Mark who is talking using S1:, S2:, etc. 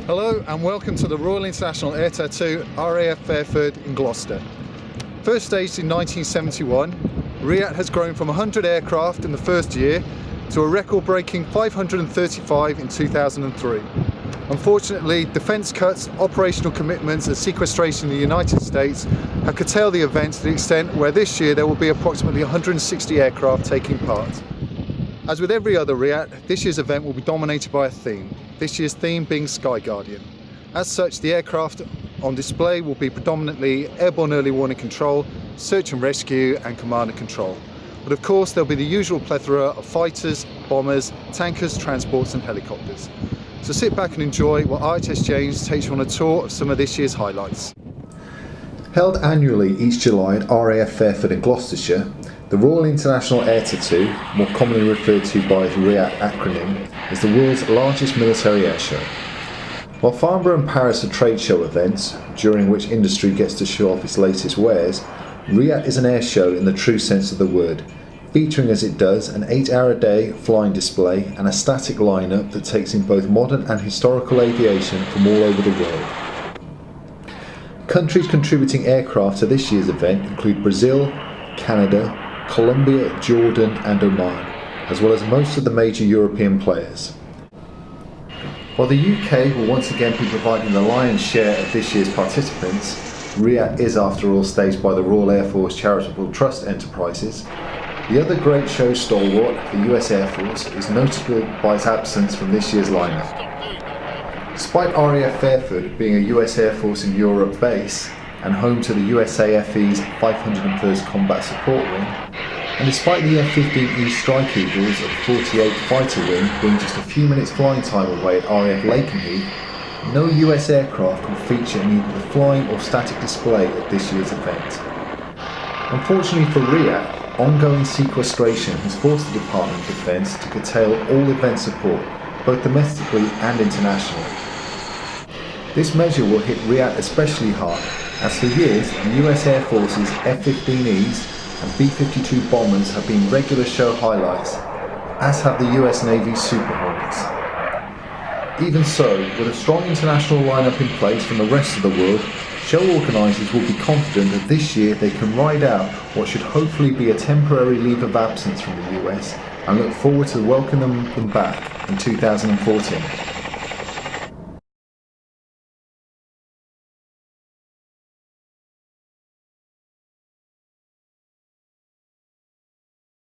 S1: Hello and welcome to the Royal International Air Tattoo RAF Fairford in Gloucester. First staged in 1971, RIAT has grown from 100 aircraft in the first year to a record-breaking 535 in 2003. Unfortunately, defence cuts, operational commitments and sequestration in the United States have curtailed the event to the extent where this year there will be approximately 160 aircraft taking part. As with every other RIAT, this year's event will be dominated by a theme, this year's theme being Sky Guardian. As such, the aircraft on display will be predominantly airborne early warning control, search and rescue and command and control. But of course there'll be the usual plethora of fighters, bombers, tankers, transports and helicopters. So sit back and enjoy while RIAT Exchange takes you on a tour of some of this year's highlights. Held annually each July at RAF Fairford in Gloucestershire, the Royal International Air Tattoo, more commonly referred to by the RIAT acronym, is the world's largest military air show. While Farnborough and Paris are trade show events, during which industry gets to show off its latest wares, RIAT is an air show in the true sense of the word, featuring as it does an 8-hour-a-day flying display and a static lineup that takes in both modern and historical aviation from all over the world. Countries contributing aircraft to this year's event include Brazil, Canada, Colombia, Jordan and Oman, as well as most of the major European players. While the UK will once again be providing the lion's share of this year's participants, RIAT is after all staged by the Royal Air Force Charitable Trust Enterprises. The other great show stalwart, the US Air Force, is notable by its absence from this year's lineup. Despite RAF Fairford being a US Air Force in Europe base and home to the USAFE's 501st Combat Support Wing, and despite the F-15E Strike Eagles of the 48th Fighter Wing being just a few minutes flying time away at RAF Lakenheath, no US aircraft will feature in either the flying or static display at this year's event. Unfortunately for RIAT, ongoing sequestration has forced the Department of Defence to curtail all event support, both domestically and internationally. This measure will hit RIAT especially hard, as for years the US Air Force's F-15Es and B-52 bombers have been regular show highlights, as have the US Navy's Super Hornets. Even so, with a strong international lineup in place from the rest of the world, show organisers will be confident that this year they can ride out what should hopefully be a temporary leave of absence from the US and look forward to welcoming them back in 2014.